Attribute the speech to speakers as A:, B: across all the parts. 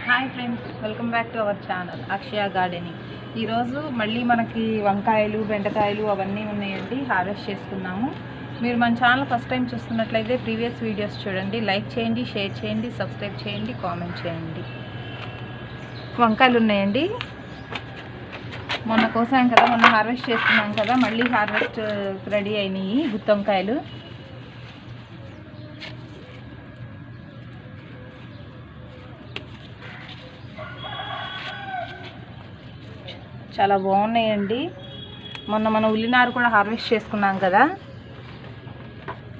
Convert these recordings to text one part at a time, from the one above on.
A: Hi friends, welcome back to our channel Akshaya gardening. ఈరోజు మళ్ళీ మనకి వంకాయలు, బెండకాయలు అవన్నీ ఉన్నాయండి, హార్వెస్ట్ చేసుకున్నాము. మీరు మన ఛానల్ ఫస్ట్ టైం చూస్తున్నట్లయితే ప్రీవియస్ వీడియోస్ చూడండి, లైక్ చేయండి, షేర్ చేయండి, సబ్స్క్రైబ్ చేయండి, కామెంట్ చేయండి. వంకాయలు ఉన్నాయండి, మొన్న కోసాం కదా, మొన్న హార్వెస్ట్ చేసుకున్నాం కదా, మళ్ళీ హార్వెస్ట్ రెడీ అయినాయి గుత్తి వంకాయలు. చాలా బాగున్నాయండి. మొన్న మన ఉల్లినారు కూడా హార్వెస్ట్ చేసుకున్నాం కదా,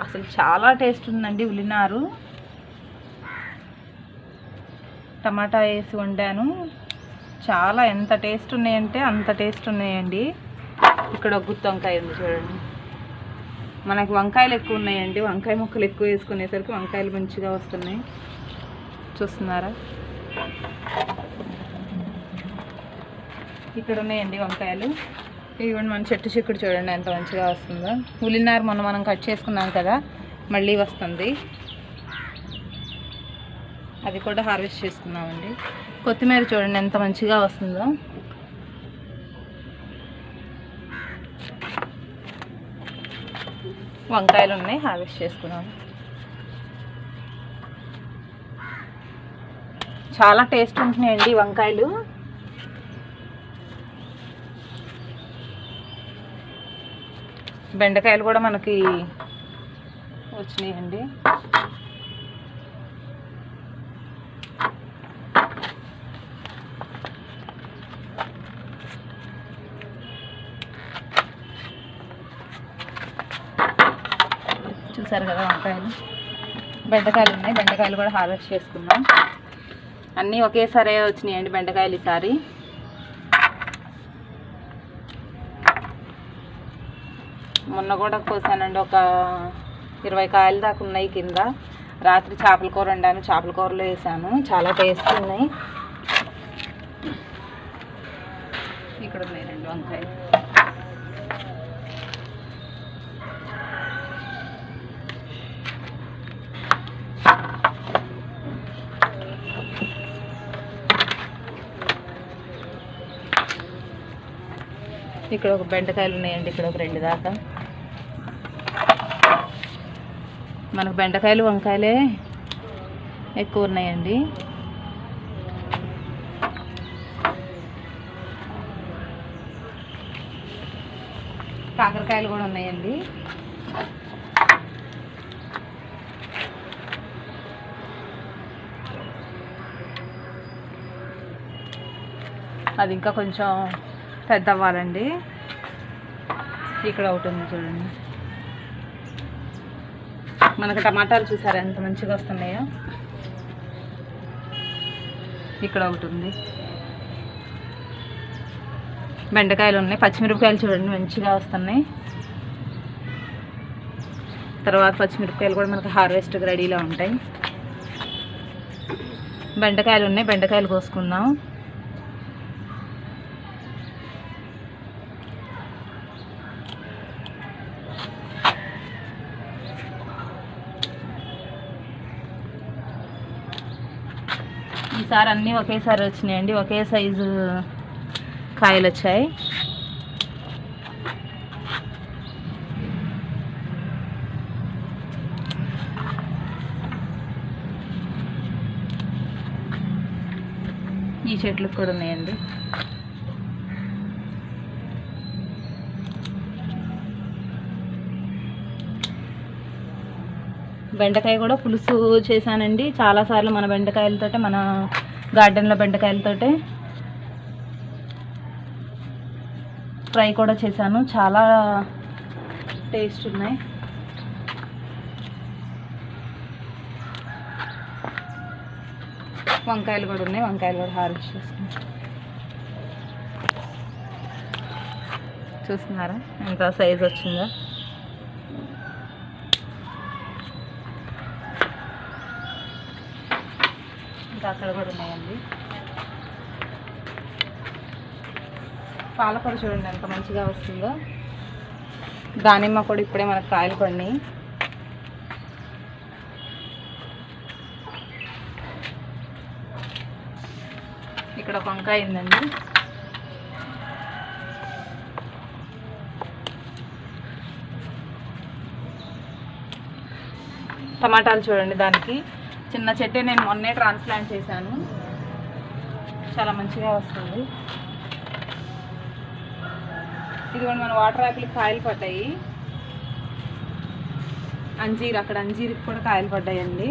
A: అసలు చాలా టేస్ట్ ఉందండి ఉల్లినారు. టమాటా వేసి వండాను, చాలా ఎంత టేస్ట్ ఉన్నాయంటే అంత టేస్ట్ ఉన్నాయండి. ఇక్కడ ఒక గుత్తి వంకాయ ఉంది చూడండి. మనకి వంకాయలు ఎక్కువ ఉన్నాయండి, వంకాయ ముక్కలు ఎక్కువ వేసుకునేసరికి వంకాయలు మంచిగా వస్తున్నాయి. చూస్తున్నారా, ఇక్కడ ఉన్నాయండి వంకాయలు. ఇవ్వండి, మన చెట్టు చిక్కుడు చూడండి ఎంత మంచిగా వస్తుందో. ఉల్లినారు మొన్న మనం కట్ చేసుకున్నాం కదా, మళ్ళీ వస్తుంది. అది కూడా హార్వెస్ట్ చేసుకున్నామండి. కొత్తిమీర చూడండి ఎంత మంచిగా వస్తుందో. వంకాయలు ఉన్నాయి, హార్వెస్ట్ చేసుకున్నాము. చాలా టేస్ట్ ఉంటున్నాయండి వంకాయలు. బెండకాయలు కూడా మనకి వచ్చినాయండి. చూసారు కదా వంకాయలు. బెండకాయలు ఉన్నాయి, బెండకాయలు కూడా హార్వెస్ట్ చేసుకున్నాం. అన్నీ ఒకేసారి వచ్చినాయండి బెండకాయలు ఈసారి. మొన్న కూడా కోసానండి, ఒక 20 కాయలు దాకా ఉన్నాయి కింద. రాత్రి చేపల కూర వండాను, చేపల కూరలో వేసాను, చాలా టేస్ట్ ఉన్నాయి. ఇక్కడ ఉన్నాయండి వంకాయలు. ఇక్కడ ఒక బెండకాయలు ఉన్నాయండి, ఇక్కడ ఒక 2 దాకా. మనకు బెండకాయలు వంకాయలే ఎక్కువ ఉన్నాయండి. కాకరకాయలు కూడా ఉన్నాయండి. అది ఇంకా కొంచెం పెద్ద అవ్వాలండి. ఇక్కడ ఒకటి ఉంది చూడండి. మనకు టమాటాలు చూసారా ఎంత మంచిగా వస్తున్నాయో. ఇక్కడ ఒకటి ఉంది. బెండకాయలు ఉన్నాయి, పచ్చిమిరపకాయలు చూడండి మంచిగా వస్తున్నాయి. తర్వాత పచ్చిమిరపకాయలు కూడా మనకు హార్వెస్ట్కి రెడీలో ఉంటాయి. బెండకాయలు ఉన్నాయి, బెండకాయలు కోసుకుందాం. ఈసారి అన్నీ ఒకేసారి వచ్చినాయండి, ఒకే సైజు కాయలు వచ్చాయి. ఈ చెట్లకు కూడా ఉన్నాయండి. బెండకాయ కూడా పులుసు చేశానండి చాలాసార్లు. మన బెండకాయలతోటే, మన గార్డెన్లో బెండకాయలతోటే ఫ్రై కూడా చేశాను, చాలా టేస్ట్ ఉన్నాయి. వంకాయలు కూడా ఉన్నాయి, వంకాయలు కూడా హార్వెస్ట్ చేసుకున్నాం. చూస్తున్నారా ఎంత సైజ్ వచ్చిందో. అక్కడ కూడా ఉన్నాయండి. పాలకూర చూడండి ఎంత మంచిగా వస్తుందో. దానిమ్మ కూడా ఇప్పుడే మనకు కాయలు పడినాయి. ఇక్కడ ఒక వంకాయ ఉందండి. టమాటాలు చూడండి, దానికి చిన్న చెట్టే నేను మొన్నే ట్రాన్స్ప్లాంట్ చేశాను, చాలా మంచిగా వస్తుంది. ఇదిగోండి మన వాటర్ యాపిల్ కాయలు పడ్డాయి. అంజీర్, అక్కడ అంజీర్కి కూడా కాయలు పడ్డాయండి.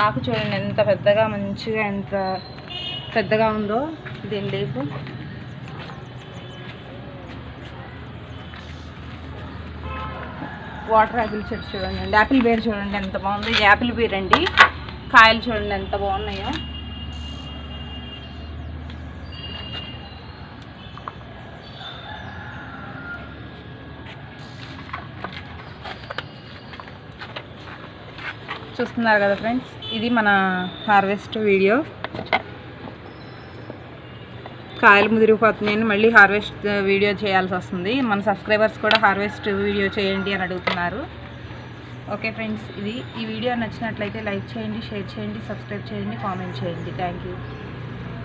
A: ఆకు చూడండి ఎంత పెద్దగా, మంచిగా ఎంత పెద్దగా ఉందో దీని లీఫ్. వాటర్ యాపిల్ చెట్టు చూడండి అండి, యాపిల్ బేర్ చూడండి ఎంత బాగుంది. యాపిల్ బేర్ అండి, కాయలు చూడండి ఎంత బాగున్నాయో. చూస్తున్నారు కదా ఫ్రెండ్స్, ఇది మన హార్వెస్ట్ వీడియో. కాయలు ముదిరిపోతున్నాయని మళ్ళీ హార్వెస్ట్ వీడియో చేయాల్సి వస్తుంది. మన సబ్స్క్రైబర్స్ కూడా హార్వెస్ట్ వీడియో చేయండి అని అడుగుతున్నారు. ఓకే ఫ్రెండ్స్, ఈ వీడియో నచ్చినట్లయితే లైక్ చేయండి, షేర్ చేయండి, సబ్స్క్రైబ్ చేయండి, కామెంట్ చేయండి. Thank you.